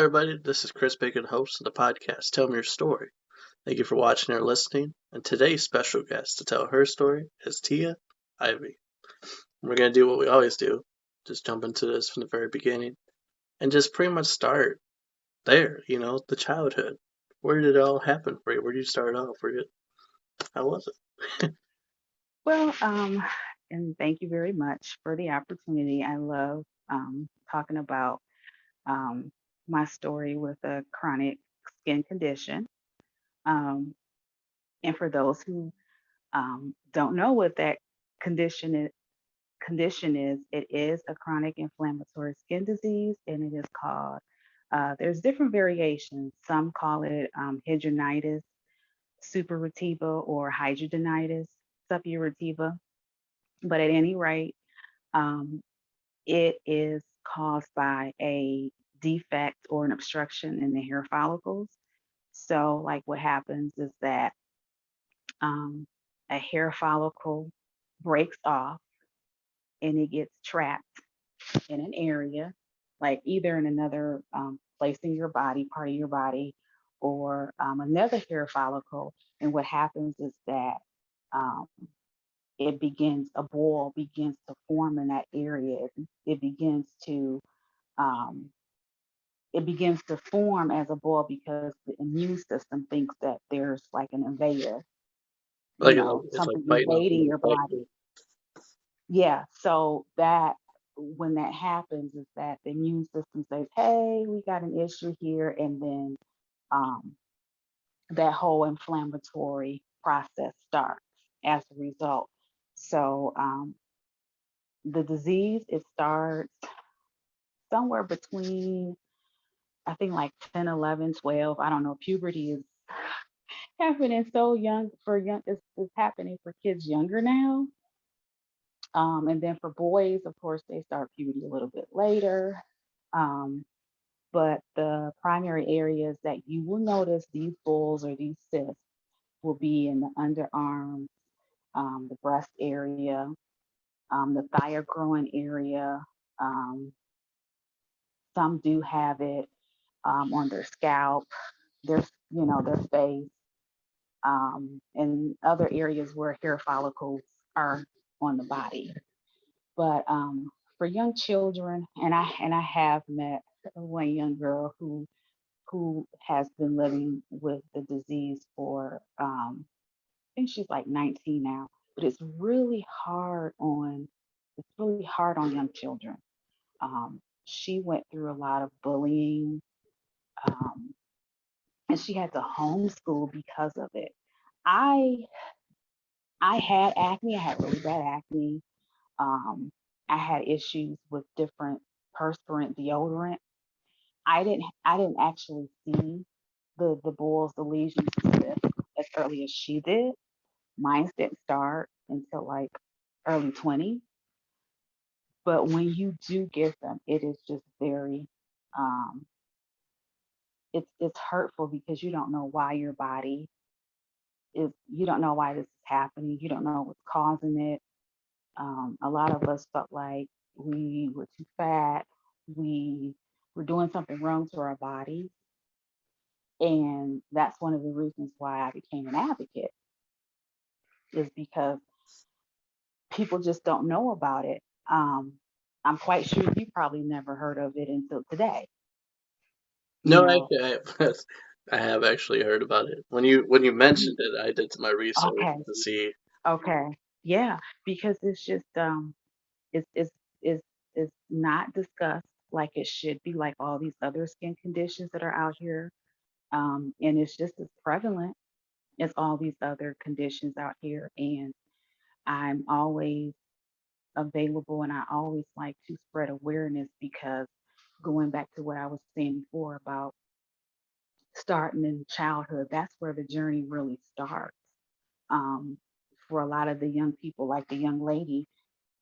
everybody. This is Chris Bacon, host of the podcast Tell Me Your Story. Thank you for watching or listening. And today's special guest to tell her story is Tia Ivy. We're going to do what we always do, just jump into this from the very beginning and just pretty much start there, the childhood. Where did it all happen for you? Where did you start off? How was it? Well, and thank you very much for the opportunity. I love talking about um, my story with a chronic skin condition. Um, and for those who don't know what that condition is, it is a chronic inflammatory skin disease, and it is called. There's different variations. Some call it hidronitis, suppurativa, or hydronitis, suppurativa. But at any rate, um, it is caused by a defect or an obstruction in the hair follicles. So, like what happens is that um, a hair follicle breaks off and it gets trapped in an area, like either in another place in your body, part of your body, or another hair follicle. And what happens is that um, a boil begins to form in that area. It begins to um, it begins to form as a boil because the immune system thinks that there's like an invader, Like it's like something fighting off an invading your infection. body. Yeah. So that when that happens is that the immune system says, hey, we got an issue here. And then um, that whole inflammatory process starts as a result. So the disease, it starts somewhere between, I think like 10, 11, 12. I don't know. Puberty is happening so young for young. It's happening for kids younger now. And then for boys, of course, they start puberty a little bit later. Um, but the primary areas that you will notice these bulls or these cysts will be in the underarm, the breast area, the thyroid area. Um, some do have it on their scalp, their face, and other areas where hair follicles are on the body. But for young children, and I have met one young girl who has been living with the disease for I think she's like 19 now, but it's really hard on young children. She went through a lot of bullying, um, and she had to homeschool because of it. I I had acne. I had really bad acne. Um, I had issues with different perspirant deodorant. I didn't actually see the boils, the lesions as early as she did. Mine didn't start until like early 20s. But when you do get them, it is just very um it's hurtful because you don't know why your body is you don't know why this is happening. You don't know what's causing it. A lot of us felt like we were too fat. We were doing something wrong to our bodies. And that's one of the reasons why I became an advocate, is because people just don't know about it. Um, I'm quite sure you probably never heard of it until today. You No, know, actually, I have actually heard about it. When you you, mentioned it, I did my research okay, to see. okay, yeah, because it's just it's it's it's it's not discussed like it should be, like all these other skin conditions that are out here. And it's just as prevalent as all these other conditions out here. And I'm always available and I always like to spread awareness because going back to what I was saying before about starting in childhood, that's where the journey really starts. Um, for a lot of the young people, like the young lady,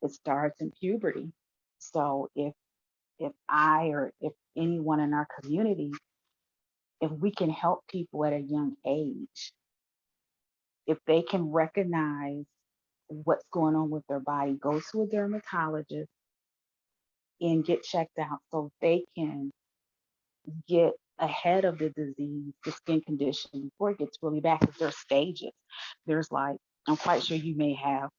it starts in puberty. So if I or if anyone in our community, if we can help people at a young age, if they can recognize what's going on with their body, go to a dermatologist and get checked out so they can get ahead of the disease, the skin condition before it gets really bad. Because there's stages. There's like, I'm quite sure you may have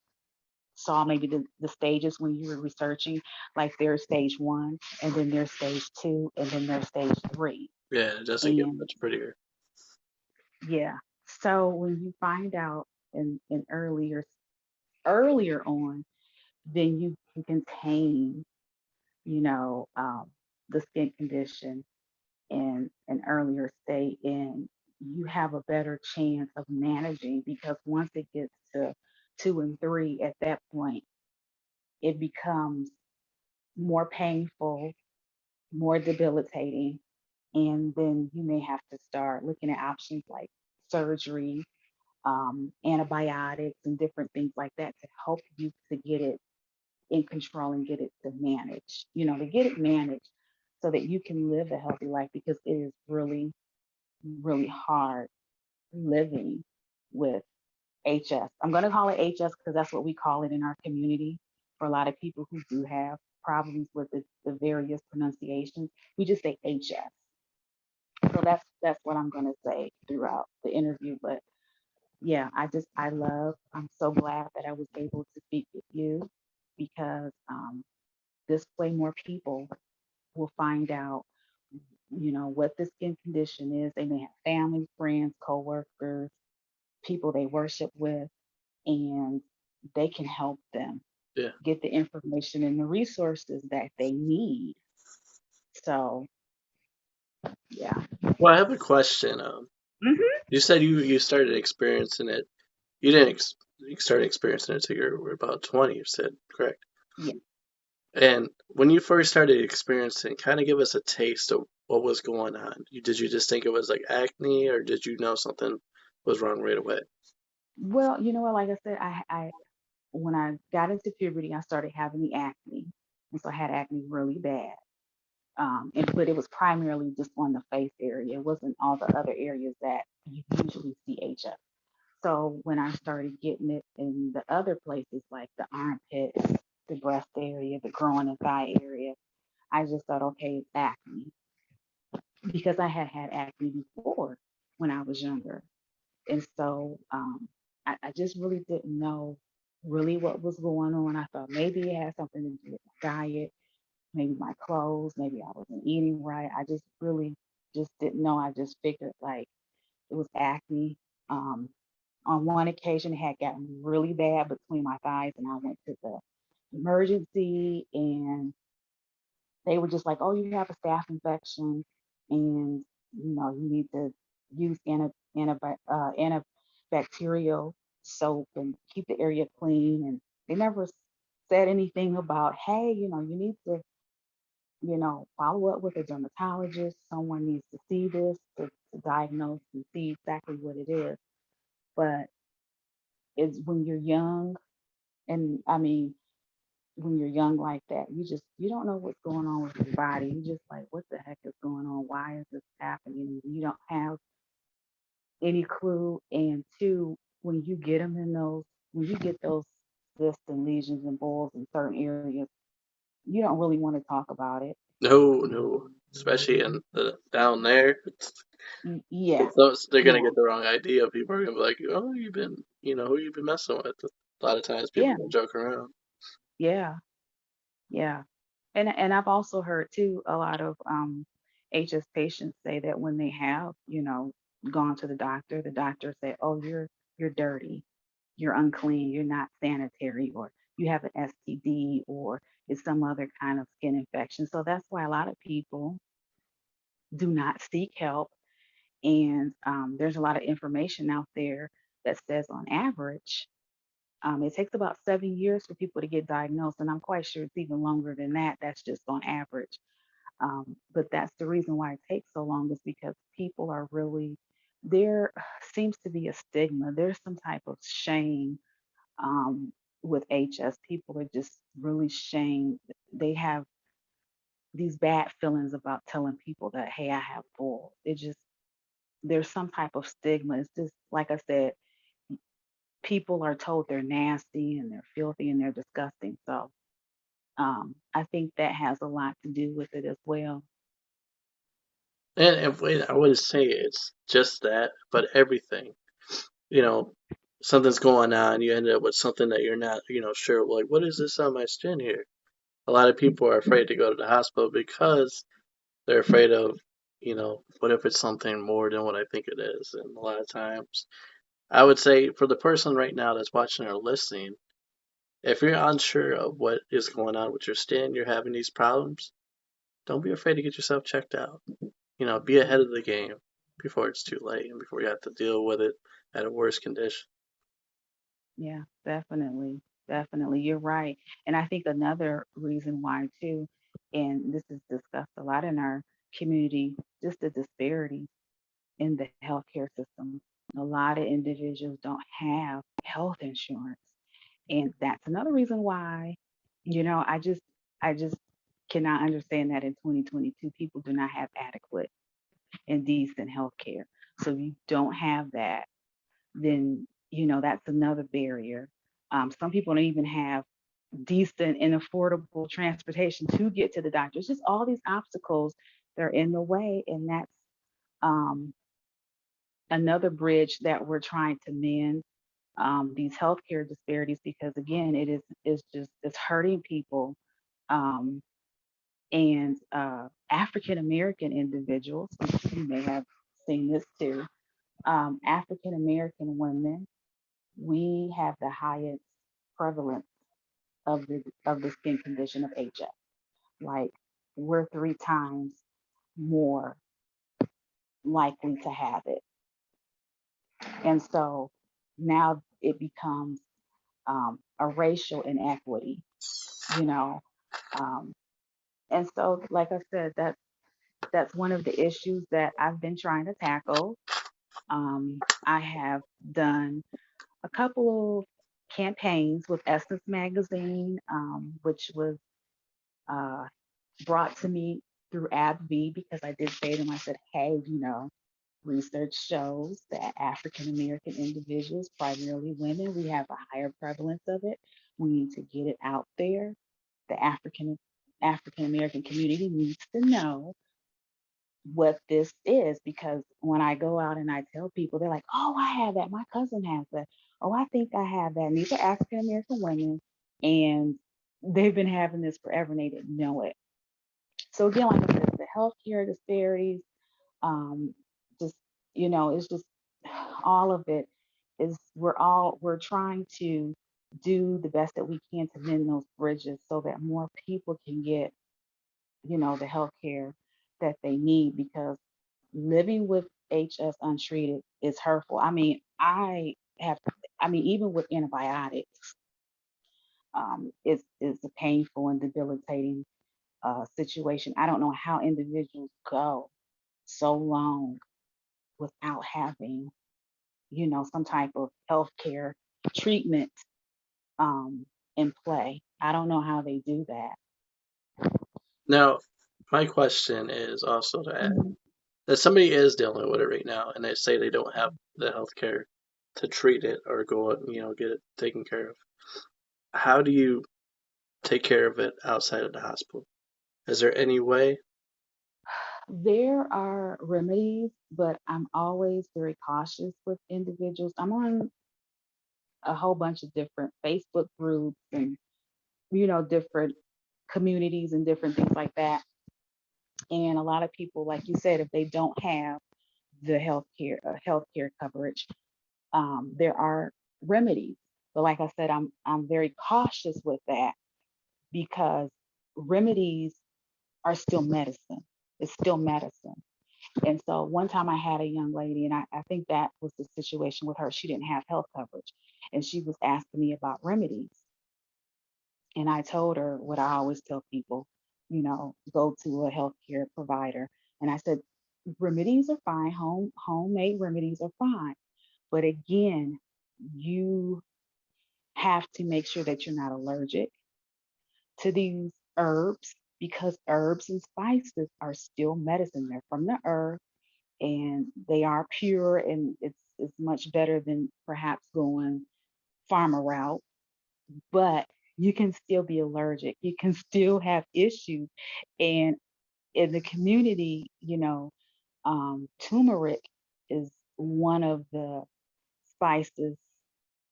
saw maybe the stages when you were researching. Like there's stage one, and then there's stage two, and then there's stage three. Yeah, it doesn't get And much prettier. yeah, so when you find out in earlier on, then you can contain, you know, the skin condition in an earlier state, and you have a better chance of managing, because once it gets to two and three, at that point, it becomes more painful, more debilitating, and then you may have to start looking at options like surgery, antibiotics, and different things like that to help you to get it in control and get it to manage, to get it managed so that you can live a healthy life, because it is really, really hard living with HS. I'm going to call it HS because that's what we call it in our community. For a lot of people who do have problems with the various pronunciations, we just say HS. So that's what I'm going to say throughout the interview. But yeah, I'm so glad that I was able to speak with you, because this way more people will find out, what the skin condition is. They may have family, friends, coworkers, people they worship with, and they can help them Yeah. get the information and the resources that they need. So yeah. Well, I have a question. Hmm. You said you started experiencing it. You didn't you started experiencing it until you were about 20. You said correct. Yeah. And when you first started experiencing, kind of give us a taste of what was going on. Did you just think it was like acne, or did you know something was wrong right away? Well, you know what? Like I said, I when I got into puberty, I started having the acne, and so I had acne really bad. But it was primarily just on the face area. It wasn't all the other areas that you usually see HS. So when I started getting it in the other places like the armpits, the breast area, the groin and thigh area, I just thought, okay, it's acne, because I had had acne before when I was younger. And so I just really didn't know really what was going on. I thought maybe it had something to do with my diet, maybe my clothes, maybe I wasn't eating right. I just really just didn't know. I just figured like it was acne. Um, on one occasion, it had gotten really bad between my thighs, and I went to the emergency, and they were just like, "Oh, you have a staph infection, and you need to use antibacterial soap and keep the area clean." And they never said anything about, "Hey, you need to, follow up with a dermatologist. Someone needs to see this to diagnose and see exactly what it is." But it's when you're young, and I mean, when you're young like that, you don't know what's going on with your body. You just like, what the heck is going on? Why is this happening? You don't have any clue. And two, when you get those cysts and lesions and boils in certain areas, you don't really want to talk about it. No, no, especially in the down there. Yeah, They're gonna yeah, get the wrong idea. People are gonna be like, "Oh, who you been messing with?" A lot of times, people yeah, don't joke around. yeah, yeah. And I've also heard too a lot of HS patients say that when they have, gone to the doctor say, "Oh, you're dirty, you're unclean, you're not sanitary, or you have an STD, or it's some other kind of skin infection." So that's why a lot of people do not seek help. And there's a lot of information out there that says on average, it takes about 7 years for people to get diagnosed, and I'm quite sure it's even longer than that. That's just on average. But that's the reason why it takes so long, is because people are really, there seems to be a stigma. There's some type of shame with HS. People are just really shamed. They have these bad feelings about telling people that, hey, I have boils. There's some type of stigma. It's just, like I said, people are told they're nasty and they're filthy and they're disgusting. So I think that has a lot to do with it as well. And wait, I wouldn't say it's just that, but everything. You know, something's going on, you end up with something that you're not, sure. Like, what is this on my skin here? A lot of people are afraid to go to the hospital because they're afraid of, what if it's something more than what I think it is? And a lot of times, I would say for the person right now that's watching or listening, if you're unsure of what is going on with your skin, you're having these problems, don't be afraid to get yourself checked out. Be ahead of the game before it's too late and before you have to deal with it at a worse condition. Yeah, definitely. Definitely. You're right. And I think another reason why too, and this is discussed a lot in our community, just the disparity in the healthcare system. A lot of individuals don't have health insurance. And that's another reason why, I just cannot understand that in 2022 people do not have adequate and decent health care. So if you don't have that, then that's another barrier. Some people don't even have decent and affordable transportation to get to the doctor. It's just all these obstacles that are in the way, and that's um, another bridge that we're trying to mend, these healthcare disparities, because again, it's hurting people, um, and African American individuals. You may have seen this too. African American women, we have the highest prevalence of the skin condition of HS. Like, we're 3 times more likely to have it. And so now it becomes a racial inequity, you know. Um, and so, like I said, that's one of the issues that I've been trying to tackle. I have done a couple of campaigns with Essence Magazine, which was uh, brought to me through AbbVie, because I did say to them, I said, hey, research shows that African American individuals, primarily women, we have a higher prevalence of it. We need to get it out there. The African American community needs to know what this is, because when I go out and I tell people, they're like, "Oh, I have that. My cousin has that. Oh, I think I have that." And these are African American women, and they've been having this forever, and they didn't know it. So again, like I said, the healthcare disparities, um, just it's just all of it is, we're trying to do the best that we can to mend those bridges so that more people can get the health care that they need, because living with HS untreated is hurtful. I mean, even with antibiotics, it's a painful and debilitating situation. I don't know how individuals go so long without having, some type of healthcare treatment in play. I don't know how they do that. Now, my question is also to add Mhm. that somebody is dealing with it right now and they say they don't have the health care to treat it or go out and, get it taken care of. How do you take care of it outside of the hospital? Is there any way? There are remedies, but I'm always very cautious with individuals. I'm on a whole bunch of different Facebook groups and, different communities and different things like that. And a lot of people, like you said, if they don't have the healthcare coverage, there are remedies. But like I said, I'm very cautious with that, because remedies are still medicine. It's still medicine. And so one time I had a young lady, and I think that was the situation with her. She didn't have health coverage, and she was asking me about remedies. And I told her what I always tell people, go to a healthcare provider. And I said, remedies are fine, homemade remedies are fine. But again, you have to make sure that you're not allergic to these herbs, because herbs and spices are still medicine. They're from the earth, and they are pure, and it's much better than perhaps going farmer route. But you can still be allergic. You can still have issues. And in the community, Turmeric is one of the spices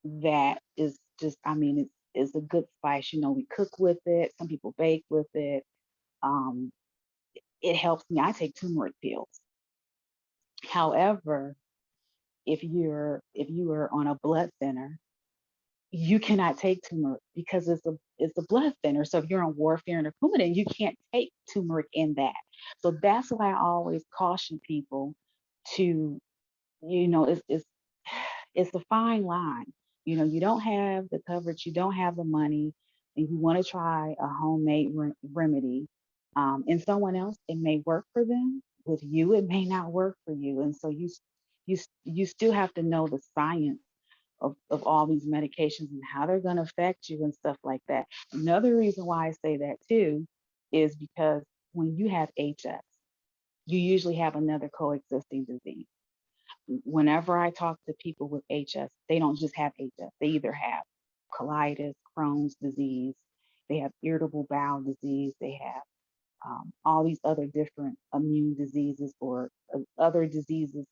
that is just, I mean, it's a good spice. We cook with it. Some people bake with it. Um, it helps me. I take turmeric pills. However, if you are on a blood thinner, you cannot take turmeric because it's a blood thinner. So if you're on warfarin or Coumadin, you can't take turmeric in that. So that's why I always caution people to, it's it's a fine line. You don't have the coverage, you don't have the money, and you want to try a homemade remedy. And someone else, it may work for them. With you, it may not work for you. And so you still have to know the science of all these medications and how they're going to affect you and stuff like that. Another reason why I say that too is because when you have HS, you usually have another coexisting disease. Whenever I talk to people with HS, they don't just have HS. They either have colitis, Crohn's disease, they have irritable bowel disease, they have all these other different immune diseases or other diseases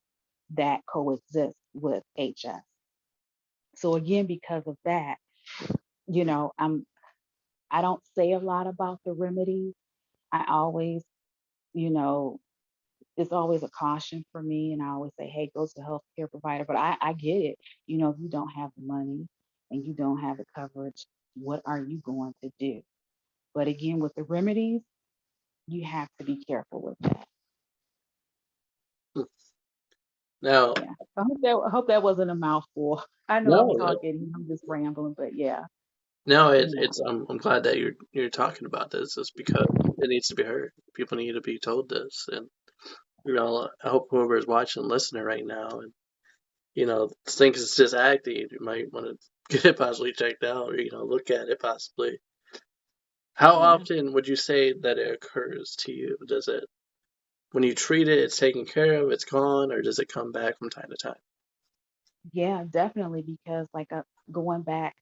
that coexist with HS. So again, because of that, you know, I'm I don't say a lot about the remedies. I always, you know, it's always a caution for me, and I always say, hey, go to the healthcare provider. But I get it. If you don't have the money and you don't have the coverage, what are you going to do? But again, with the remedies, you have to be careful with that. Now, Yeah. I hope that wasn't a mouthful. I know I'm no, talking, I'm just rambling, but yeah, no, you know, I'm glad that you're talking about this. It's because it needs to be heard. People need to be told this, and I hope whoever is watching, listening right now, and thinks it's just acting, you might want to get it possibly checked out, or look at it possibly. How yeah. often would you say that it occurs to you? Does it when you treat it, it's taken care of, it's gone, or does it come back from time to time? Yeah, definitely because like going back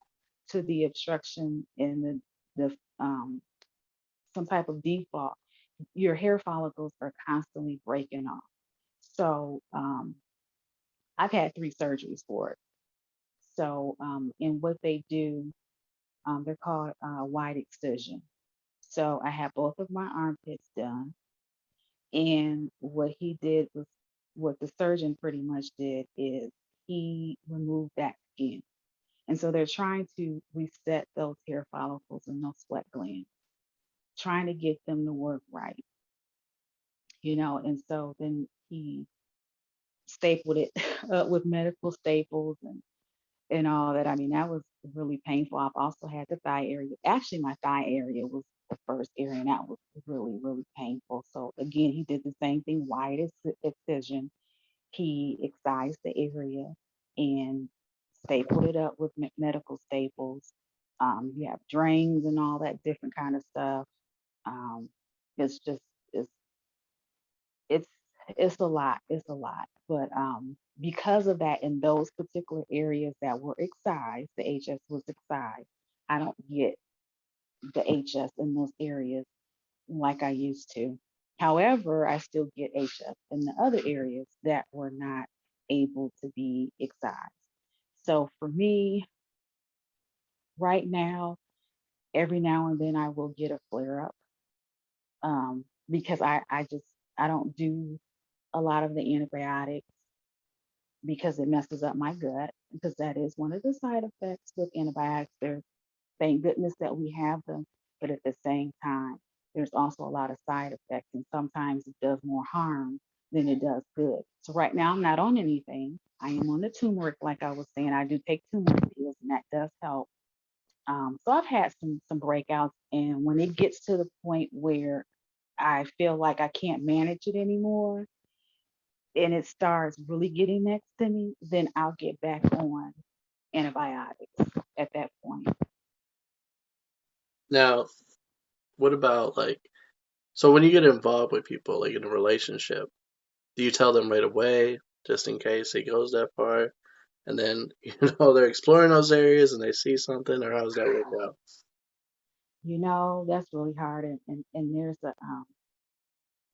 to the obstruction in the some type of default, your hair follicles are constantly breaking off. So I've had 3 surgeries for it. So and what they do, they're called wide excision. So I had both of my armpits done, and what the surgeon pretty much did is he removed that skin. And so they're trying to reset those hair follicles and those sweat glands, trying to get them to work right, And so then he stapled it with medical staples and all that. I mean, that was really painful. I've also had the thigh area. Actually, my thigh area was the first area, and that was really, really painful. So again, he did the same thing, wide excision. He excised the area and stapled it up with medical staples. You have drains and all that different kind of stuff. Um, it's just it's it's it's a lot. It's a lot. But because of that, in those particular areas that were excised, the HS was excised. I don't get the HS in those areas like I used to. However, I still get HS in the other areas that were not able to be excised. So for me, right now, every now and then I will get a flare up because I don't do a lot of the antibiotics because it messes up my gut because that is one of the side effects with antibiotics. There, thank goodness that we have them, but at the same time, there's also a lot of side effects, and sometimes it does more harm than it does good. So right now, I'm not on anything. I am on the turmeric, like I was saying. I do take turmeric pills, and that does help. So I've had some breakouts, and when it gets to the point where I feel like I can't manage it anymore, and it starts really getting next to me, then I'll get back on antibiotics at that point. Now, what about so when you get involved with people like in a relationship, do you tell them right away just in case it goes that far? And then they're exploring those areas and they see something, or how does that work out? That's really hard. And there's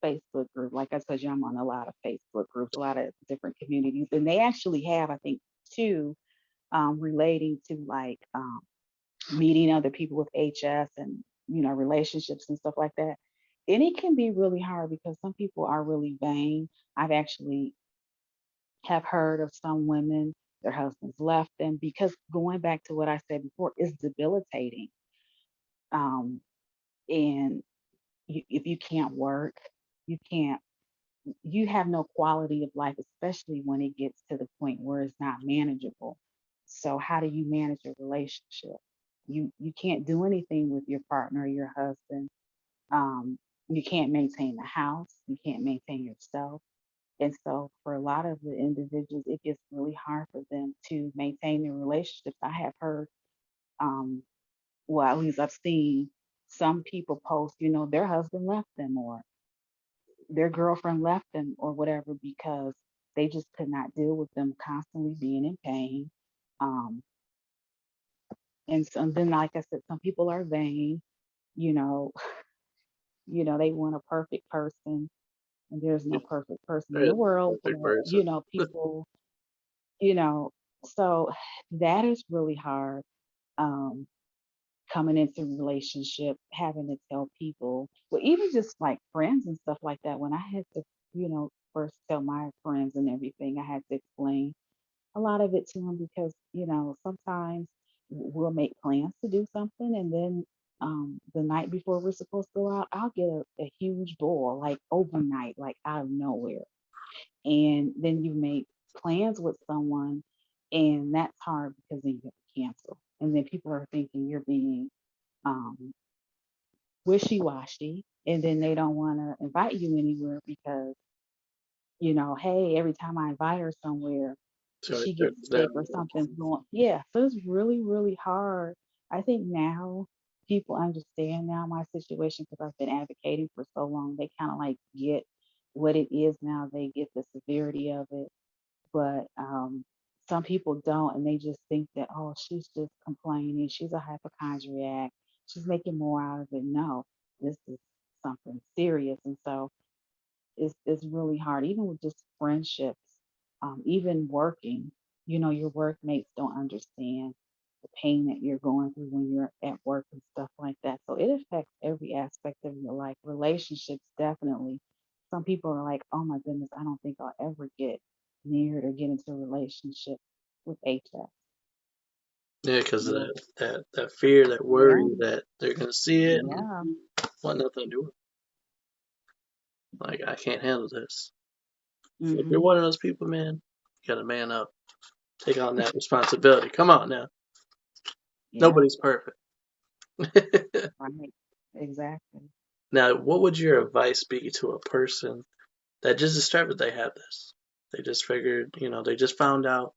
Facebook group. Like I told you, I'm on a lot of Facebook groups, a lot of different communities, and they actually have, I think, two relating to like meeting other people with HS and relationships and stuff like that. And it can be really hard because some people are really vain. I've actually have heard of some women, their husbands left them because going back to what I said before, it's debilitating. Um, and if you can't work, you can't, you have no quality of life, especially when it gets to the point where it's not manageable. So how do you manage a relationship? You can't do anything with your partner or your husband. Um, you can't maintain the house. You can't maintain yourself. And so for a lot of the individuals, it gets really hard for them to maintain their relationships. I have heard, um, well, at least I've seen some people post, their husband left them or their girlfriend left them or whatever because they just could not deal with them constantly being in pain. Um, and then, like I said, some people are vain, you know, they want a perfect person, and there's no perfect person in There the is no world, but perfect person. people, you know, so that is really hard. Um, Coming into a relationship, having to tell people, well, even just like friends and stuff like that. When I had to, first tell my friends and everything, I had to explain a lot of it to them because, sometimes we'll make plans to do something and then the night before we're supposed to go out, I'll get a huge boil like overnight, like out of nowhere. And then you make plans with someone and that's hard because then you have to cancel. And then people are thinking you're being um, wishy-washy, and then they don't want to invite you anywhere because hey, every time I invite her somewhere, So it she gets turns sick down. or something's going. Yeah, so it's really, really hard. I think now people understand now my situation because I've been advocating for so long. They kind of like get what it is now. They get the severity of it, but some people don't, and they just think that, oh, she's just complaining. She's a hypochondriac. She's making more out of it. No, this is something serious, and so it's really hard, even with just friendships, even working. Your workmates don't understand the pain that you're going through when you're at work and stuff like that. So it affects every aspect of your life. Relationships, definitely. Some people are like, oh my goodness, I don't think I'll ever get near it or get into a relationship with HS. Yeah, because of Yeah, that fear, that yeah, worry that they're gonna see it and yeah. want nothing to do with it. Like, I can't handle this. If you're Hmm. one of those people, man, you gotta man up. Take on that responsibility. Come on now. Yeah, Nobody's perfect. right. Exactly. Now, what would your advice be to a person that just discovered they have this? They just figured, they just found out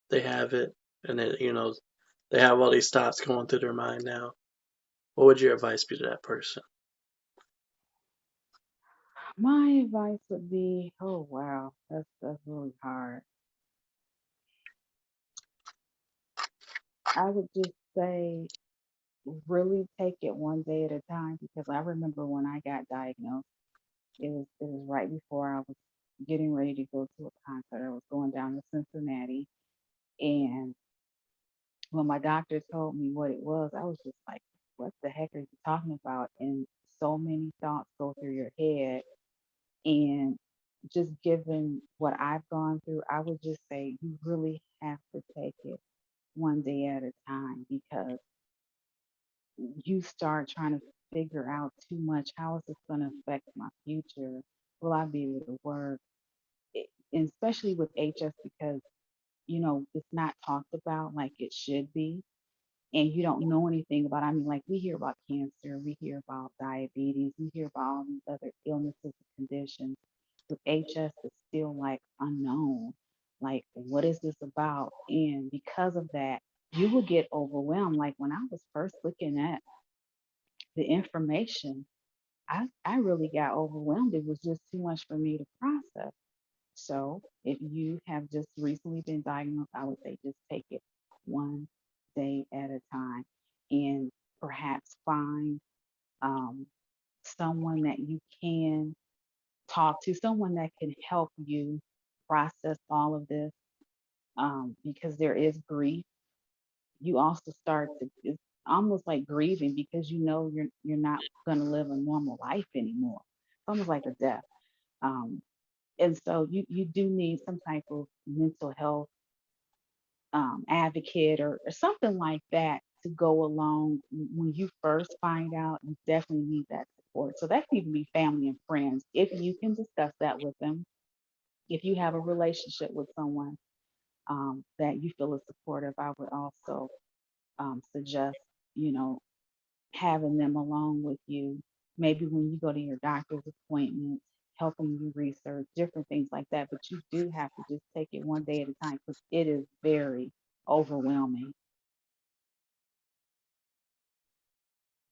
they have it, and they have all these thoughts going through their mind now. What would your advice be to that person? My advice would be, oh wow, that's really hard. I would just say really take it one day at a time because I remember when I got diagnosed, it was right before I was getting ready to go to a concert. I was going down to Cincinnati, and when my doctor told me what it was, I was just like, what the heck are you talking about? And so many thoughts go through your head. And just given what I've gone through, I would just say you really have to take it one day at a time because you start trying to figure out too much. How is this going to affect my future? Will I be able to work? And especially with HS because, it's not talked about like it should be. And you don't know anything about, I mean, like we hear about cancer, we hear about diabetes, we hear about all these other illnesses and conditions. With HS, it's still like unknown. Like, what is this about? And because of that, you will get overwhelmed. Like when I was first looking at the information, I really got overwhelmed. It was just too much for me to process. So if you have just recently been diagnosed, I would say just take it one day at a time and perhaps find um, someone that you can talk to, someone that can help you process all of this, because there is grief. You also start to, it's almost like grieving because you know you're not going to live a normal life anymore. It's almost like a death. Um, and so you do need some type of mental health advocate or something like that to go along when you first find out. You definitely need that support. So that can even be family and friends if you can discuss that with them. If you have a relationship with someone that you feel is supportive, I would also suggest, you know, having them along with you. Maybe when you go to your doctor's appointments, helping you research different things like that. But you do have to just take it one day at a time because it is very overwhelming.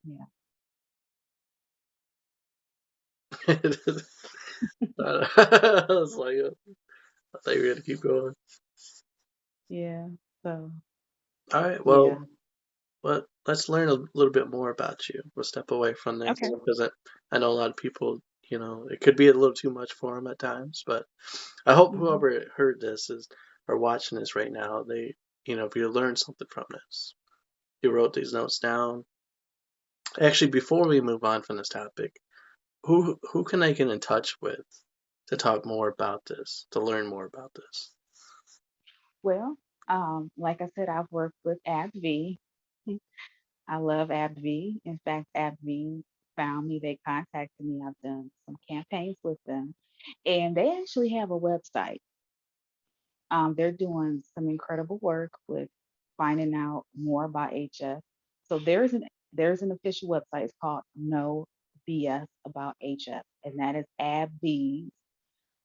Yeah. I was like, I thought you were gonna keep going. Yeah. So, All right, well, yeah. let's learn a little bit more about you. We'll step away from this Okay. because I know a lot of people, it could be a little too much for them at times. But I hope Hmm. whoever heard this is or watching this right now, if you learn something from this, you wrote these notes down. Actually, before we move on from this topic, who can I get in touch with to talk more about this, to learn more about this? Well, like I said, I've worked with AbbVie. I love AbbVie. In fact, AbbVie found me, they contacted me. I've done some campaigns with them, and they actually have a website. They're doing some incredible work with finding out more about HS. So there's an official website. It's called No BS About HS, and that is AbbVie's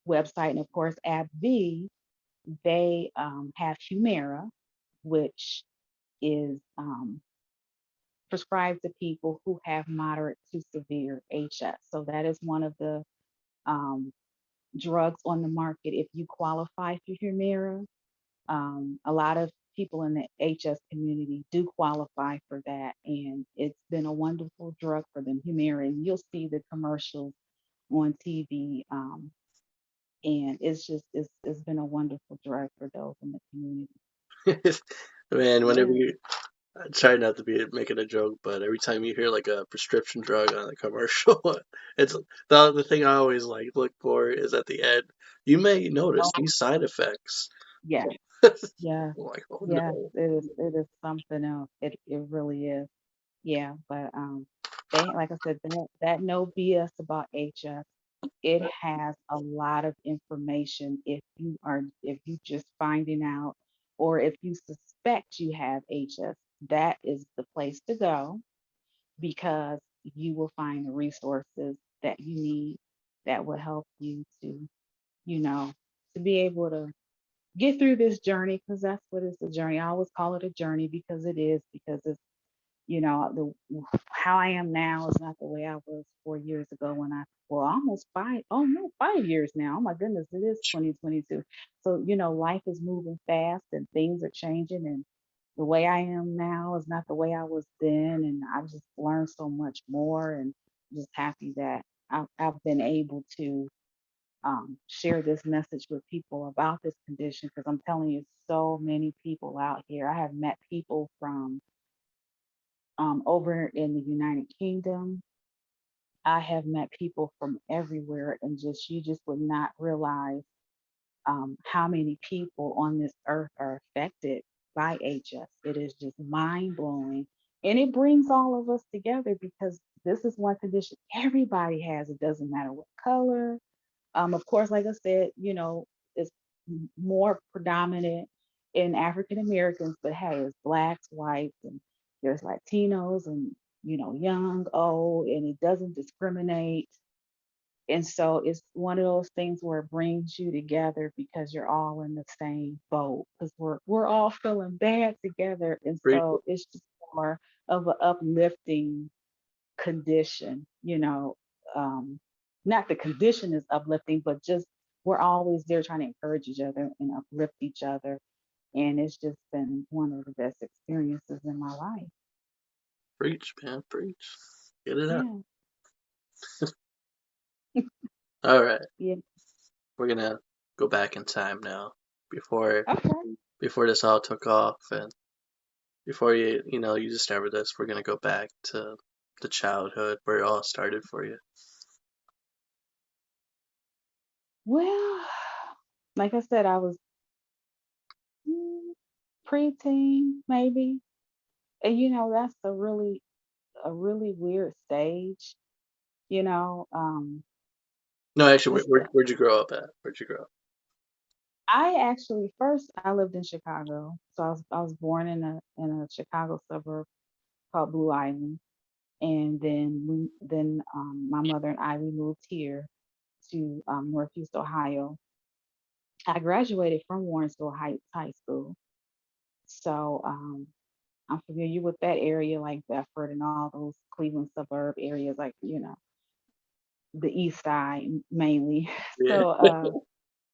website. And of course, AbbVie, they have Humira, which is prescribed to people who have moderate to severe HS. So that is one of the um, drugs on the market if you qualify for Humira. A lot of people in the HS community do qualify for that, and it's been a wonderful drug for them, Humira. And you'll see the commercials on TV, and it's been a wonderful drug for those in the community. Man, whenever Yeah. you I try not to be making a joke, but every time you hear like a prescription drug on a commercial, it's the thing I always like look for is at the end. You may notice Oh, these side effects. yes, I'm yes, like, oh yes. no. It is something else. It really is. Yeah, but they, like I said, that no BS about HS. It has a lot of information if you just finding out, or if you suspect you have HS, that is the place to go because you will find the resources that you need that will help you to, you know, to be able to get through this journey, because that's what it's, a journey. I always call it a journey because it is, because it's, the how I am now is not the way I was 4 years ago when well, almost five, oh no, 5 years now. Oh my goodness, it is 2022. So, life is moving fast and things are changing, and the way I am now is not the way I was then. And I've just learned so much more, and just happy that I've been able to share this message with people about this condition, because I'm telling you, so many people out here. I have met people from over in the United Kingdom. I have met people from everywhere, and just you just would not realize how many people on this earth are affected by HS. It is just mind blowing, and it brings all of us together because this is one condition everybody has. It doesn't matter what color. Of course, like I said, it's more predominant in African Americans, but hey, it's blacks, whites, and there's Latinos, and young, old, and it doesn't discriminate. And so it's one of those things where it brings you together because you're all in the same boat, because we're all feeling bad together. And Preach, so it's just more of an uplifting condition, um, not the condition is uplifting, but just we're always there trying to encourage each other and uplift each other. And it's just been one of the best experiences in my life. preach, man, preach. Get it out. Yeah. All right, Yeah. we're gonna go back in time now, before Okay. before this all took off, and before you discovered this. We're gonna go back to the childhood where it all started for you. Well, like I said, I was mm, preteen maybe, and that's a really weird stage. You know, No, actually, it's where'd you grow up at? Where'd you grow up? I actually first I lived in Chicago, so I was born in a Chicago suburb called Blue Island, and then my mother and I we moved here to Northeast Ohio. I graduated from Warrensville Heights High School, so I'm familiar with that area, like Bedford and all those Cleveland suburb areas, like the East Side mainly. Yeah. So,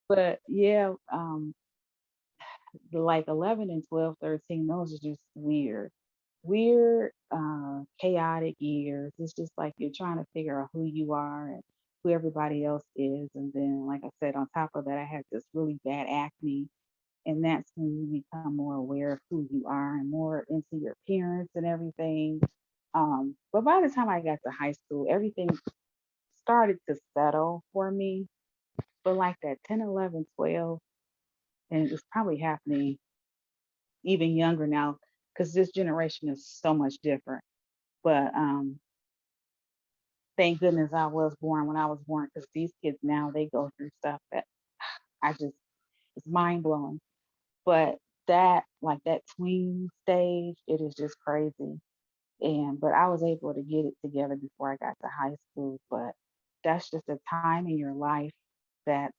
but yeah, like 11 and 12, 13, those are just weird, chaotic years. It's just like you're trying to figure out who you are and who everybody else is. And then, like I said, on top of that, I had this really bad acne. And that's when you become more aware of who you are and more into your appearance and everything. But by the time I got to high school, everything started to settle for me. But like that 10, 11, 12, and it's probably happening even younger now because this generation is so much different. But thank goodness I was born when I was born because these kids now they go through stuff that I just it's mind blowing. But that like that tween stage, it is just crazy. And but I was able to get it together before I got to high school. But that's just a time in your life that's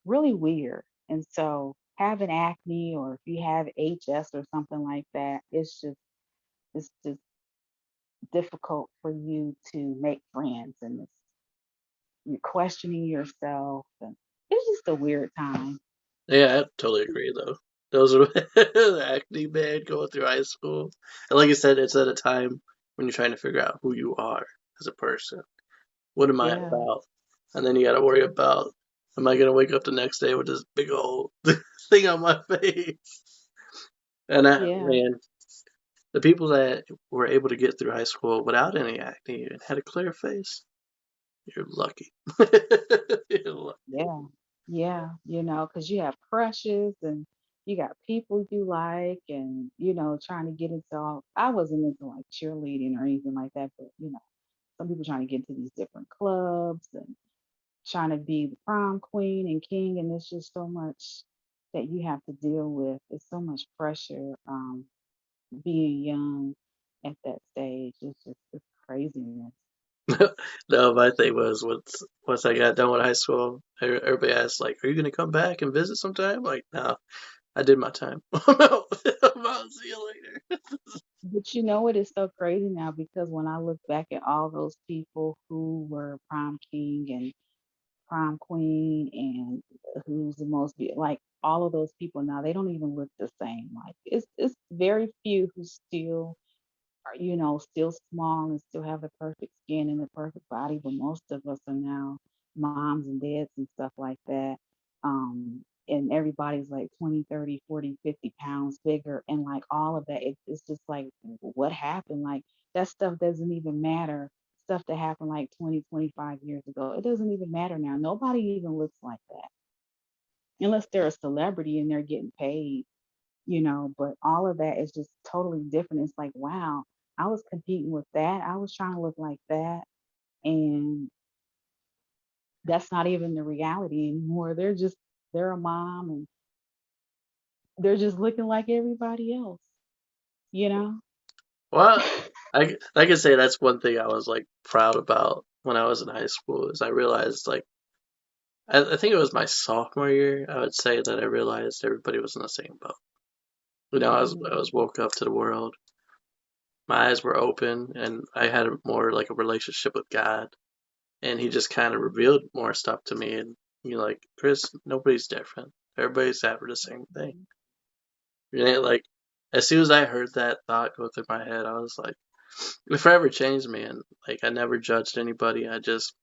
really weird. And so having acne or if you have HS or something like that, it's just difficult for you to make friends and you're questioning yourself and it's just a weird time. Yeah, I totally agree though. Those are the acne man going through high school. And like you said, it's at a time when you're trying to figure out who you are as a person. What am I Yeah, about? And then you gotta worry about, am I gonna wake up the next day with this big old thing on my face? And yeah, man, the people that were able to get through high school without any acne and had a clear face, you're lucky. You're lucky. yeah, yeah, because you have crushes and you got people you like and trying to get into all I wasn't into like cheerleading or anything like that, but some people trying to get into these different clubs and trying to be the prom queen and king, and it's just so much that you have to deal with. It's so much pressure, being young at that stage. It's craziness. No, my thing was once I got done with high school, everybody asked like, "Are you gonna come back and visit sometime?" Like, no, I did my time. I'm out. I'm out. See you later. But you know what is so crazy now because when I look back at all those people who were prom king and prom queen and who's the most like all of those people now they don't even look the same. Like it's very few who still are, still small and still have the perfect skin and the perfect body, but most of us are now moms and dads and stuff like that. And everybody's like 20, 30, 40, 50 pounds bigger. And like all of that, it's just like, what happened? Like that stuff doesn't even matter. Stuff that happened like 20, 25 years ago. It doesn't even matter now. Nobody even looks like that unless they're a celebrity and they're getting paid, but all of that is just totally different. It's like, wow, I was competing with that. I was trying to look like that. And that's not even the reality anymore. They're a mom and they're just looking like everybody else, you know? Well, I can say that's one thing I was like proud about when I was in high school is I realized like I think it was my sophomore year. I would say that I realized everybody was in the same boat. I Mhm. was woke up to the world. My eyes were open, and I had more like a relationship with God. And he just kind of revealed more stuff to me. And you're like, Chris, nobody's different. Everybody's having the same thing. Mhm. Like, as soon as I heard that thought go through my head, I was like, it forever changed me. And like, I never judged anybody. I just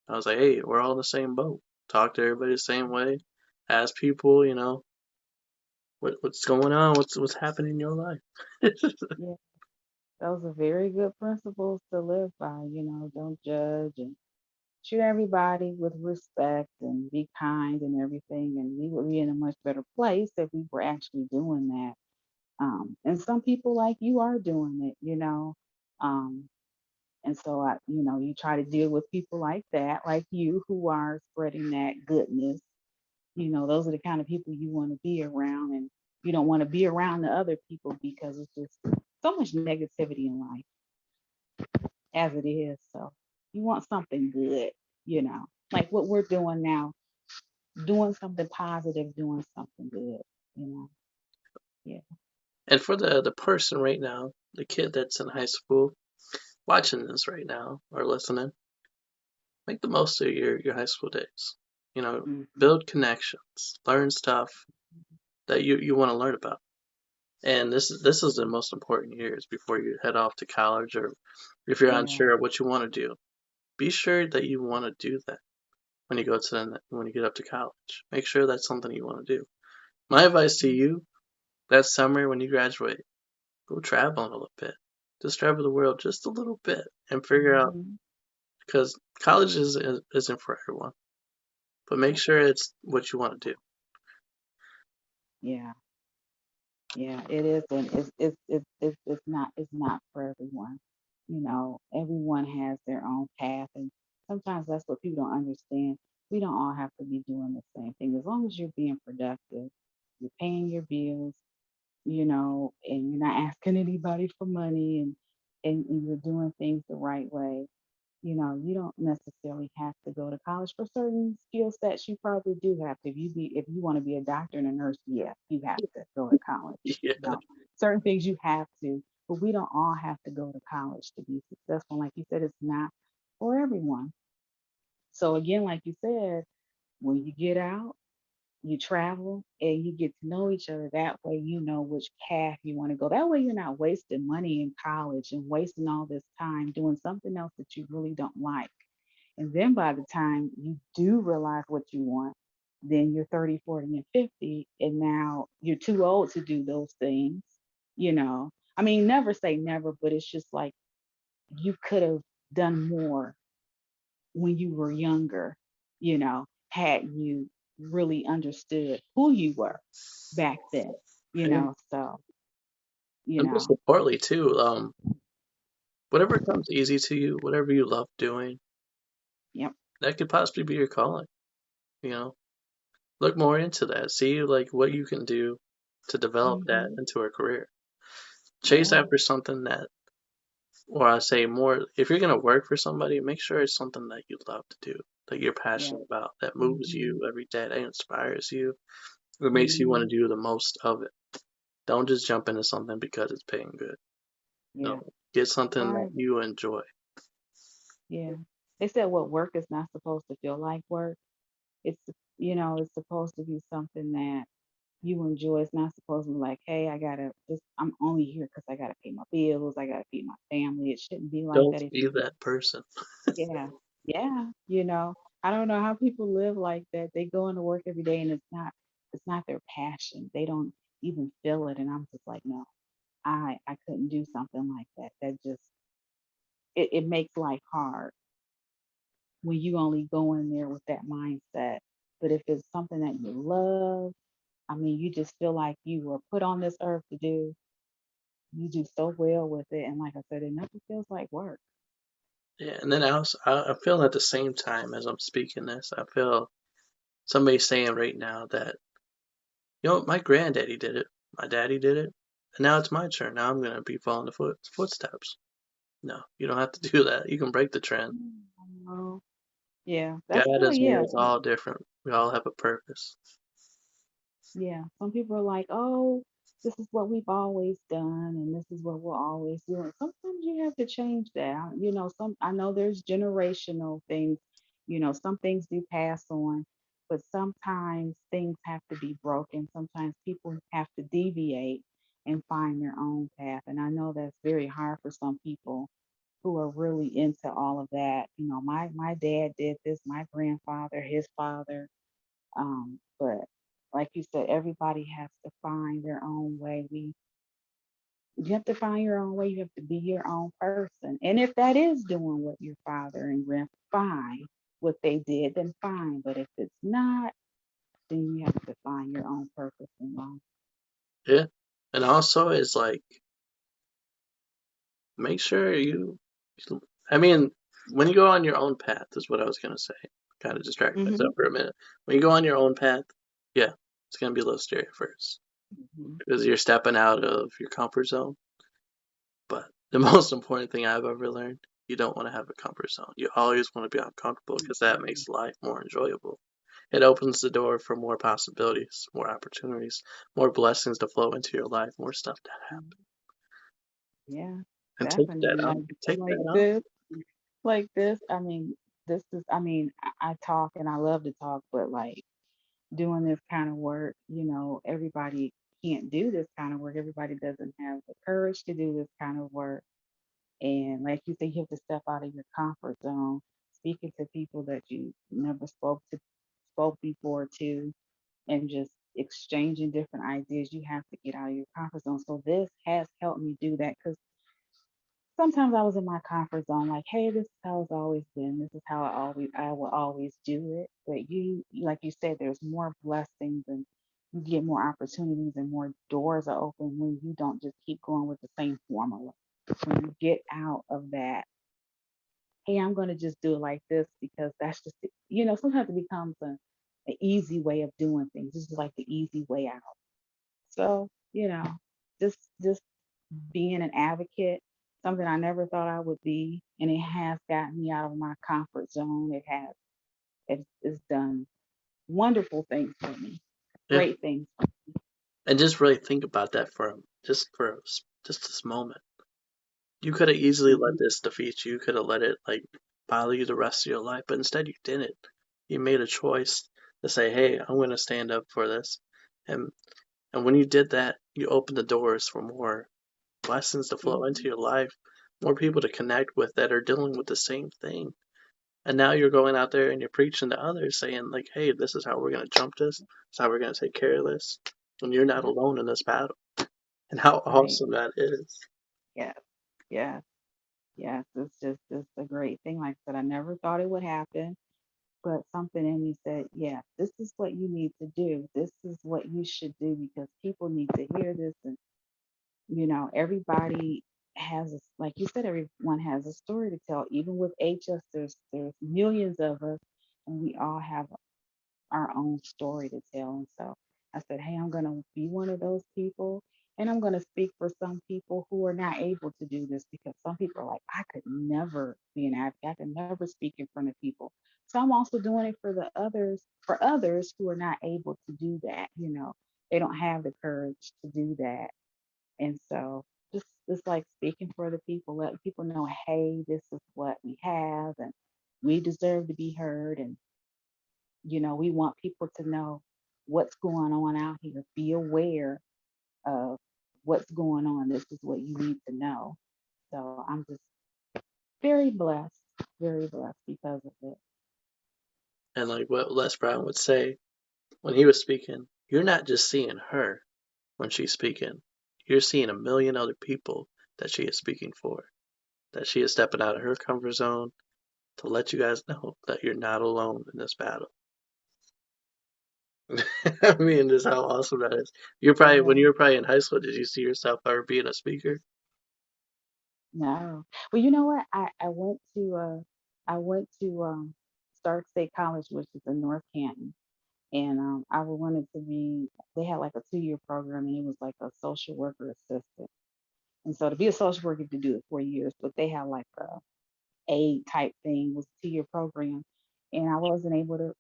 I was like, hey, we're all in the same boat. Talk to everybody the same way. Ask people, what's going on, what's happening in your life. Yeah. Those are very good principles to live by. Don't judge and treat everybody with respect and be kind and everything. And we would be in a much better place if we were actually doing that. And some people like you are doing it. Um, and so you try to deal with people like that, like you, who are spreading that goodness. Those are the kind of people you want to be around, and you don't want to be around the other people because it's just so much negativity in life as it is. So you want something good, like what we're doing now, doing something positive, doing something good, you know. Yeah. And for the person right now, the kid that's in high school watching this right now or listening, make the most of your high school days. Hmm. Build connections, learn stuff that you want to learn about. And this is the most important years before you head off to college, or if you're Yeah. unsure of what you want to do. Be sure that you want to do that when you get up to college. Make sure that's something you want to do. My advice to you that summer when you graduate, go traveling a little bit. Just travel the world just a little bit and figure out, Hmm. because college isn't for everyone. But make Yep. sure it's what you want to do. Yeah. Yeah, it is, and it's not for everyone. Everyone has their own path, and sometimes that's what people don't understand. We don't all have to be doing the same thing. As long as you're being productive, you're paying your bills, and you're not asking anybody for money, and you're doing things the right way. You don't necessarily have to go to college for certain skill sets. You probably do have to. If you want to be a doctor and a nurse, yeah, you have to go to college. Yeah. Certain things you have to, but we don't all have to go to college to be successful. Like you said, it's not for everyone. So again, like you said, when you get out, you travel and you get to know each other. That way, you know which path you want to go. That way, you're not wasting money in college and wasting all this time doing something else that you really don't like. And then by the time you do realize what you want, then you're 30, 40, and 50, and now you're too old to do those things. I mean, never say never, but it's just like you could have done more when you were younger, had you really understood who you were back then, Yeah. so, And most importantly too, whatever comes easy to you, whatever you love doing, yep. that could possibly be your calling. You know, look more into that. See like what you can do to develop that Hmm. into a career. Chase Yeah. after something that, or I say more, if you're gonna work for somebody, make sure it's something that you love to do, that you're Yeah. passionate about, that moves Hmm. you every day, that inspires you, it makes you want to Hmm. do the most of it. Don't just jump into something because it's paying good. Yeah. No, get something that Right. you enjoy. Yeah. They said what work is not supposed to feel like work. It's it's supposed to be something that you enjoy. It's not supposed to be like, hey, I'm only here because I gotta pay my bills, I gotta feed my family. It shouldn't be like Don't that. If be you can, that person. yeah, yeah, I don't know how people live like that. They go into work every day and it's not their passion. They don't even feel it. And I'm just like, no, I couldn't do something like that. That just it makes life hard when you only go in there with that mindset. But if it's something that you love, I mean, you just feel like you were put on this earth to do, you do so well with it. And like I said, it never feels like work. Yeah, and then I feel at the same time as I'm speaking this, I feel somebody saying right now that, my granddaddy did it, my daddy did it, and now it's my turn. Now I'm gonna be following the footsteps. No, you don't have to do that. You can break the trend. Oh, yeah, that's God good. has made Yeah, us all different. We all have a purpose. yeah. Some people are like, oh, this is what we've always done, and this is what we'll always do. And sometimes you have to change that. I know there's generational things. Some things do pass on, but sometimes things have to be broken. Sometimes people have to deviate and find their own path. And I know that's very hard for some people who are really into all of that. My dad did this, my grandfather, his father. But like you said, everybody has to find their own way. You have to find your own way. You have to be your own person. And if that is doing what your father and grandfather, fine. What they did, then fine. But if it's not, then you have to find your own purpose in life. Yeah. And also it's like make sure I mean, when you go on your own path is what I was gonna say. Kind of distract Hmm. myself for a minute. When you go on your own path, yeah, it's gonna be a little scary at first Hmm. because you're stepping out of your comfort zone. But the most important thing I've ever learned, you don't want to have a comfort zone. You always want to be uncomfortable because that makes life more enjoyable. It opens the door for more possibilities, more opportunities, more blessings to flow into your life, more stuff to happen. Yeah, And definitely. take Like that on. this, like this. I mean, this is. I mean, I talk and I love to talk, but like doing this kind of work, everybody can't do this kind of work. Everybody doesn't have the courage to do this kind of work. And like you say, you have to step out of your comfort zone, speaking to people that you never spoke before to, and just exchanging different ideas. You have to get out of your comfort zone. So this has helped me do that because sometimes I was in my comfort zone, like, hey, this is how it's always been. This is how I will always do it. But like you said, there's more blessings and you get more opportunities and more doors are open when you don't just keep going with the same formula. When you get out of that, hey, I'm going to just do it like this because that's just, sometimes it becomes an easy way of doing things. This is like the easy way out. So, just being an advocate, something I never thought I would be, and it has gotten me out of my comfort zone. It's done wonderful things for me, Yeah. great things. And just really think about that just this moment. You could have easily let Mhm. this defeat you. You could have let it like bother you the rest of your life, but instead you didn't. You made a choice to say, "Hey, I'm going to stand up for this," and and when you did that, you opened the doors for more blessings to flow into Mhm. your life, more people to connect with that are dealing with the same thing. And now you're going out there and you're preaching to others, saying like, "Hey, this is how we're going to jump this. This is how we're going to take care of this." And you're not Yeah, alone in this battle. And how right. awesome that is. Yes, yes, yes. It's a great thing. Like I said, I never thought it would happen, but something in me said, yeah, this is what you need to do. This is what you should do because people need to hear this. And everybody has like you said, everyone has a story to tell. Even with HS, there's millions of us, and we all have our own story to tell. And so I said, hey, I'm gonna be one of those people, and I'm gonna speak for some people who are not able to do this because some people are like, I could never be an advocate. I could never speak in front of people. So I'm also doing it for others who are not able to do that. They don't have the courage to do that, and so just like speaking for the people, let people know, hey, this is what we have and we deserve to be heard. And, we want people to know what's going on out here. Be aware of what's going on. This is what you need to know. So I'm just very blessed because of it. And like what Les Brown would say when he was speaking, you're not just seeing her when she's speaking. You're seeing a million other people that she is speaking for. That she is stepping out of her comfort zone to let you guys know that you're not alone in this battle. I mean, just how awesome that is. When Yeah. you were probably in high school, did you see yourself ever being a speaker? No. Well, you know what? I went to Stark State College, which is in North Canton. And I wanted to be. They had like a 2-year program, and it was like a social worker assistant. And so to be a social worker, you have to do it 4 years, but they had like a aid type thing, was a 2-year program, and I wasn't able to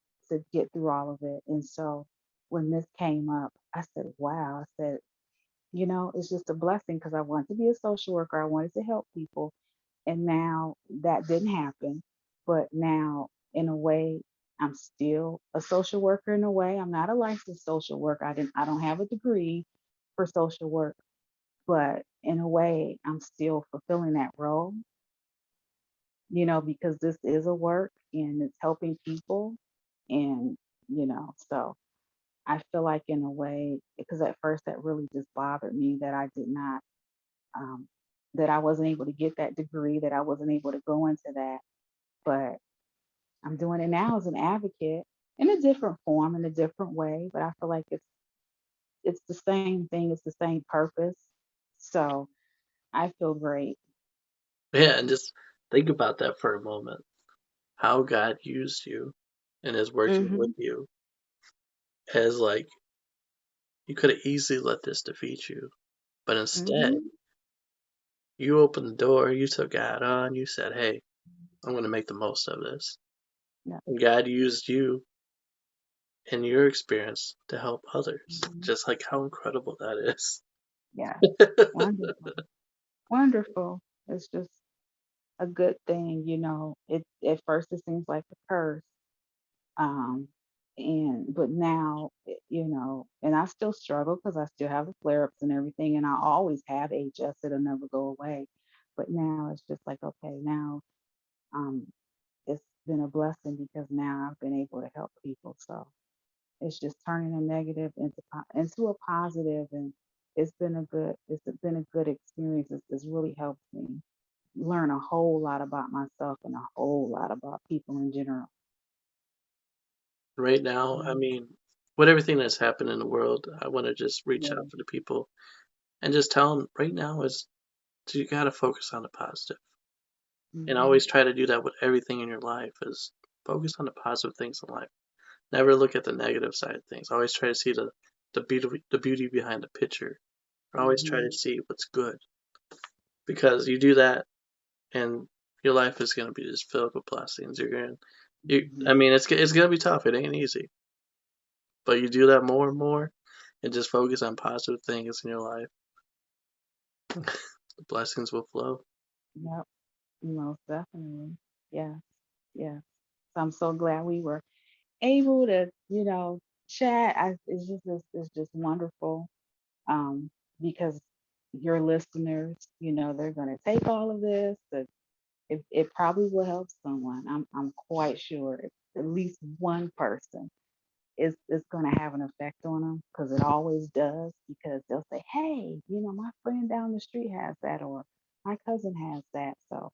get through all of it. And so when this came up, I said, "Wow!" I said, it's just a blessing because I wanted to be a social worker. I wanted to help people, and now that didn't happen. But now, in a way, I'm still a social worker. In a way, I'm not a licensed social worker. I don't have a degree for social work, but in a way, I'm still fulfilling that role. because this is a work and it's helping people. And, so I feel like in a way, because at first that really just bothered me that I did not, um, that I wasn't able to get that degree, that I wasn't able to go into that. But I'm doing it now as an advocate in a different form, in a different way. But I feel like it's the same thing, it's the same purpose. So I feel great. Yeah, and just think about that for a moment. How God used you and is working with Hmm. you as like you could have easily let this defeat you, but instead Hmm. you opened the door, you took God on, you said, "Hey, I'm going to make the most of this." Yeah. And God used you in your experience to help others. Hmm. Just like how incredible that is. Yeah. Wonderful. Wonderful. It's just a good thing. It at first it seems like a curse. Um, and but now, and I still struggle because I still have the flare ups and everything, and I always have HS. It'll never go away. But now it's just like, okay, now um, it's been a blessing because now I've been able to help people. So it's just turning a negative into a positive, and it's been a good experience. It's really helped me learn a whole lot about myself and a whole lot about people in general. Right now, I Mm. mean, with everything that's happened in the world, I want to just reach Yeah. out for the people and just tell them right now is you got to focus on the positive. And Hmm. always try to do that with everything in your life is focus on the positive things in life. Never look at the negative side of things. Always try to see the beauty behind the picture. Always try Hmm. to see what's good because you do that and your life is going to be just filled with blessings. I Hmm. mean, it's going to be tough. It ain't easy, but you do that more and more, and just focus on positive things in your life. The blessings will flow. Yep. Most definitely. Yeah. Yeah. So I'm so glad we were able to, chat. It's just wonderful. Because your listeners, they're gonna take all of this. It probably will help someone. I'm quite sure at least one person is going to have an effect on them because it always does. Because they'll say, "Hey, my friend down the street has that, or my cousin has that." So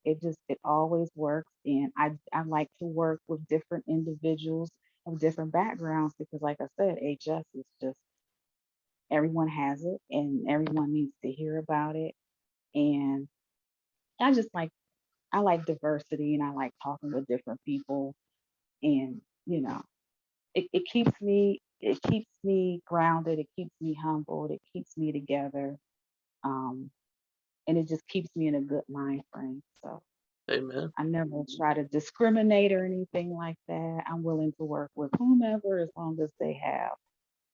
it always works, and I like to work with different individuals of different backgrounds because, like I said, HS is just everyone has it, and everyone needs to hear about it. And I just like I like diversity, and I like talking with different people, and it keeps me grounded, it keeps me humbled, it keeps me together, um, and it just keeps me in a good mind frame. So Amen. I never try to discriminate or anything like that. I'm willing to work with whomever as long as they have,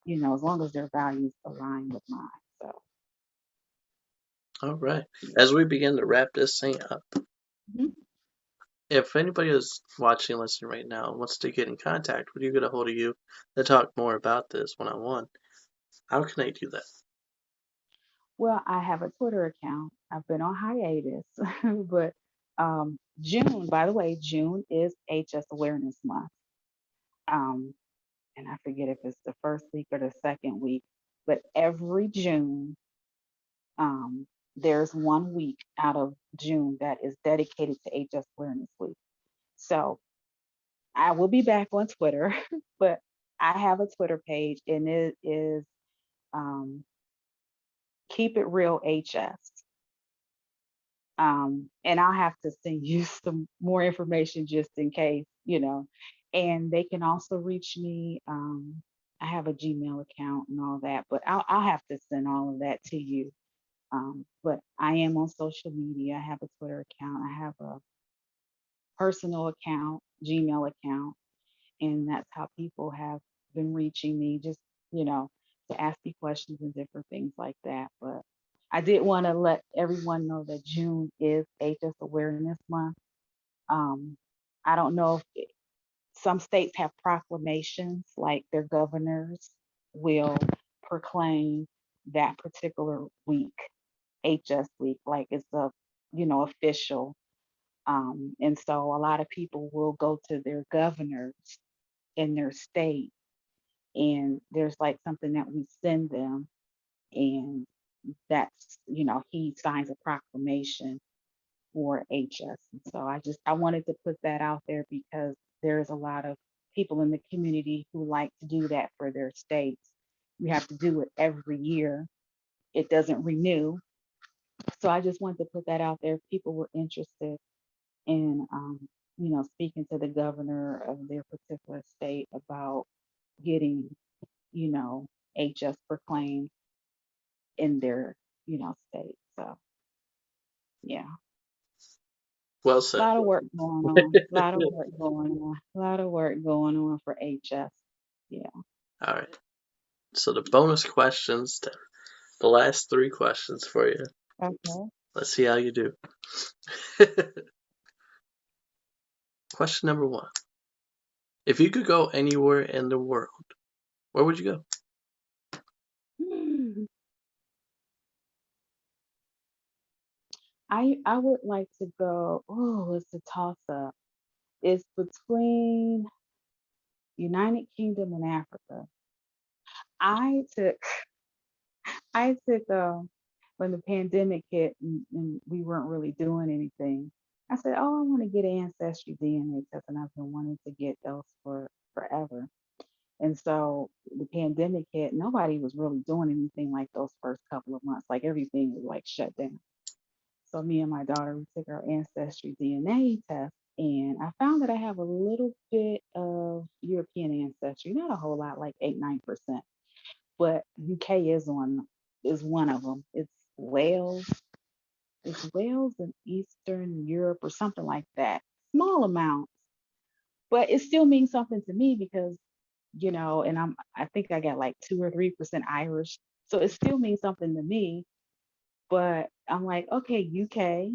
as long as their values align with mine. So All right. yeah. As we begin to wrap this thing up, Mhm. if anybody is watching, listening right now, and wants to get in contact with you, get a hold of you to talk more about this one on one, how can they do that? Well, I have a Twitter account. I've been on hiatus, but June, by the way, June is HS Awareness Month. Um, and I forget if it's the first week or the second week, but every June, um, there's 1 week out of June that is dedicated to HS Awareness Week. So I will be back on Twitter, but I have a Twitter page and it is um, Keep It Real HS. And I'll have to send you some more information just in case. And they can also reach me. I have a Gmail account and all that, but I'll have to send all of that to you. But I am on social media. I have a Twitter account. I have a personal account, Gmail account, and that's how people have been reaching me, just you know, to ask me questions and different things like that. But I did want to let everyone know that June is HS Awareness Month. Um, I don't know if some states have proclamations, like their governors will proclaim that particular week, HS week, like it's a official. And so a lot of people will go to their governors in their state, and there's like something that we send them, and that's, he signs a proclamation for HS. And so I wanted to put that out there because there's a lot of people in the community who like to do that for their states. You have to do it every year. It doesn't renew. So I just wanted to put that out there if people were interested in, speaking to the governor of their particular state about getting, you know, HS proclaimed in their, state. So yeah, Well a said. lot of work going on. A lot of work going on. A lot of work going on for HS. Yeah. All right. So the bonus questions, the last three questions for you. Okay. Let's see how you do. Question number one. If you could go anywhere in the world, where would you go? Hmm. I would like to go. Oh, it's a toss up. It's between United Kingdom and Africa. I took I took when the pandemic hit, and we weren't really doing anything. I said, "Oh, I want to get an ancestry DNA test," and I've been wanting to get those for forever. And so the pandemic hit, nobody was really doing anything like those first couple of months. Like everything was like shut down. So me and my daughter, we took our ancestry DNA test, and I found that I have a little bit of European ancestry, not a whole lot, like 8, 9%. But UK is one of them. Wales. It's Wales and Eastern Europe or something like that. Small amounts, but it still means something to me because and I think I got like 2 or 3% Irish. So it still means something to me. But I'm like, okay, UK,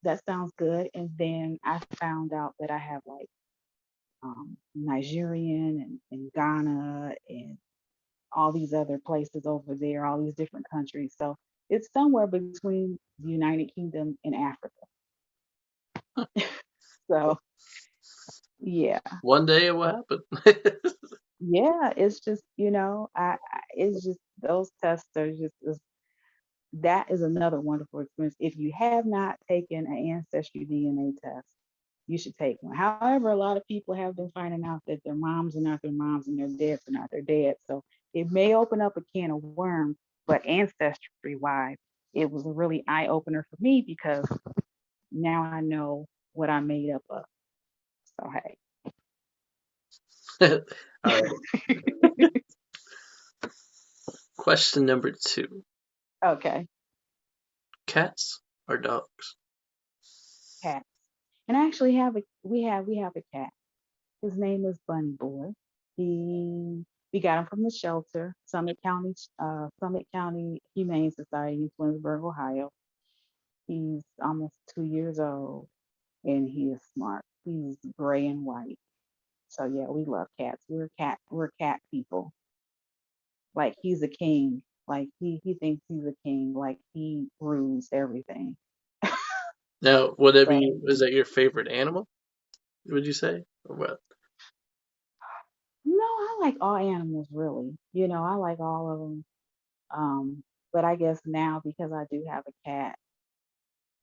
that sounds good. And then I found out that I have like Nigerian and Ghana and all these other places over there, all these different countries. So it's somewhere between the United Kingdom and Africa. So yeah, One day it will happen. yeah, it's just, it's just those tests are just that is another wonderful experience. If you have not taken an ancestry DNA test, you should take one. However, a lot of people have been finding out that their moms are not their moms and their dads are not their dads. So it may open up a can of worms, but ancestry wise, it was a really eye opener for me because now I know what I'm made up of. So hey. All right. Question number two. Okay. Cats or dogs? Cat. And I actually have a we have a cat. His name is Bunny Boy. He We got him from the shelter, Summit County Humane Society in Twinsburg, Ohio. He's almost 2 years old, and he is smart. He's gray and white. So yeah, we love cats. We're cat people. Like he's a king. Like he thinks he's a king. Like he rules everything. Now, would it be, So is that your favorite animal, would you say? Or what? no, I like all animals really. I like all of them. But I guess now because I do have a cat,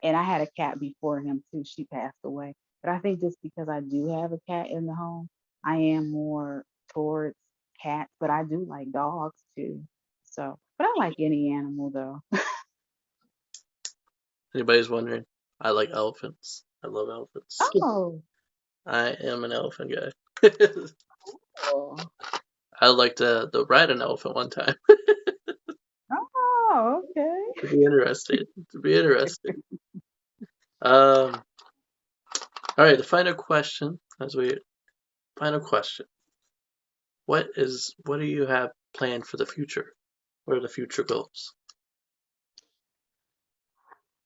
and I had a cat before him too, she passed away. But I think just because I do have a cat in the home, I am more towards cats, but I do like dogs too. So, but I like any animal though. Anybody's wondering? I like elephants. I love elephants. Oh, I am an elephant guy. oh, I like to ride an elephant one time. oh, okay. It'd be interesting. It'd be interesting. Um, all right, the final question final question. What do you have planned for the future? What are the future goals?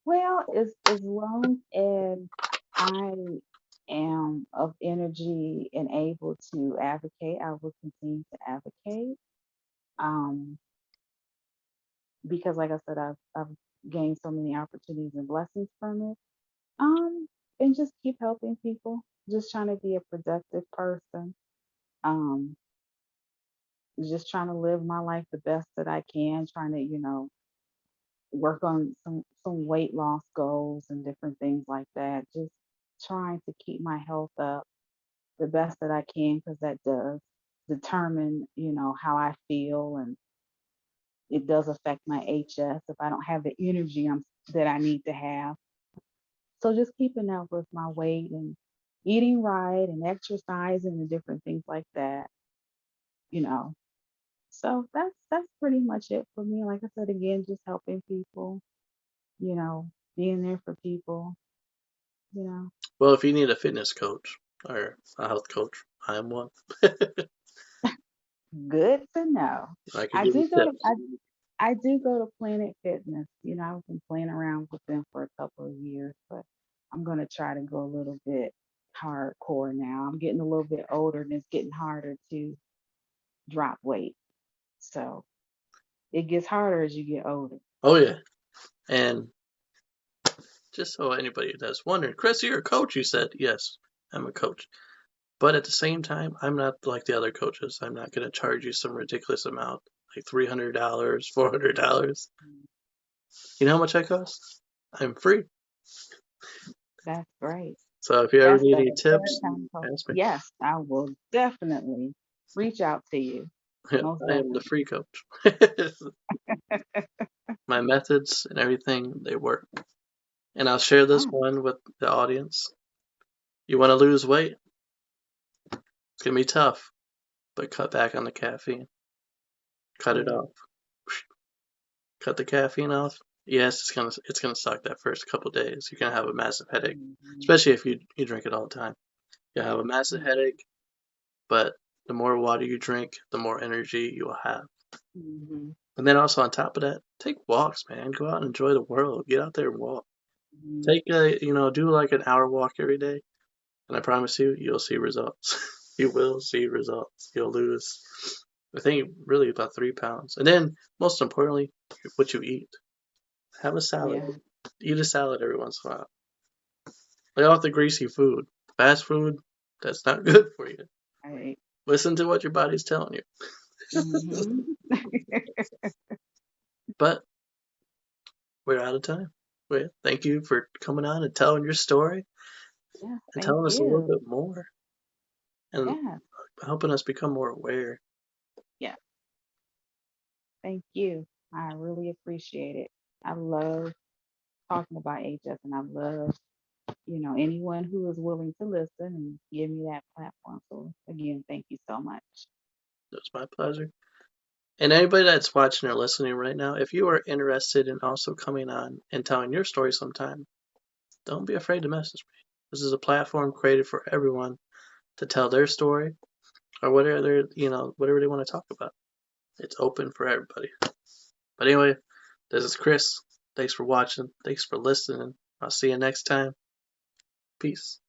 Well, as long as I am of energy and able to advocate, I will continue to advocate. Um, because like I said, I've gained so many opportunities and blessings from it. Um, and just keep helping people. Just trying to be a productive person. Um, just trying to live my life the best that I can. Trying to, work on some weight loss goals and different things like that. Just trying to keep my health up the best that I can because that does determine, how I feel, and it does affect my HS if I don't have the energy that I need to have. So just keeping up with my weight and eating right and exercising and different things like that, you know. So that's pretty much it for me. Like I said again, just helping people, being there for people, you know. Well, if you need a fitness coach or a health coach, I am one. Good to know. I could I give you do go to tips. I do go to Planet Fitness. I've been playing around with them for a couple of years, but I'm gonna try to go a little bit hardcore now. I'm getting a little bit older and it's getting harder to drop weight. So it gets harder as you get older. Oh yeah, and just so anybody that's wondering, Chris, you're a coach. You said yes, I'm a coach. But at the same time, I'm not like the other coaches. I'm not going to charge you some ridiculous amount, like $300, $400. You know how much I cost? I'm free. That's great. So if you ever That's need the any third tips, time. ask me. Yes, I will definitely reach out to you. Yeah, Most I am the definitely. free coach. My methods and everything, they work. And I'll share this Ah, one with the audience. You want to lose weight? It's going to be tough, but cut back on the caffeine. Cut it yeah. off. Cut the caffeine off. Yes, it's gonna suck that first couple days. You're gonna have a massive headache, Hmm. especially if you drink it all the time. You'll have a massive Hmm. headache, but the more water you drink, the more energy you will have. Hmm. And then also on top of that, take walks, man. Go out and enjoy the world. Get out there and walk. Hmm. Take do like an hour walk every day, and I promise you, you'll see results. You will see results. You'll lose, I think, really about 3 pounds. And then, most importantly, what you eat. Have a salad. Yeah. Eat a salad every once in a while. Lay off the greasy food. Fast food, that's not good for you. Right. Listen to what your body's telling you. Hmm. But we're out of time. Well, thank you for coming on and telling your story Yeah. and Thank telling us a little you. bit more and Yeah. helping us become more aware. Yeah. Thank you. I really appreciate it. I love talking about HS, and I love, anyone who is willing to listen and give me that platform. So again, thank you so much. It was my pleasure. And anybody that's watching or listening right now, if you are interested in also coming on and telling your story sometime, don't be afraid to message me. This is a platform created for everyone to tell their story or whatever they want to talk about. It's open for everybody. But anyway, this is Chris. Thanks for watching. Thanks for listening. I'll see you next time. Peace.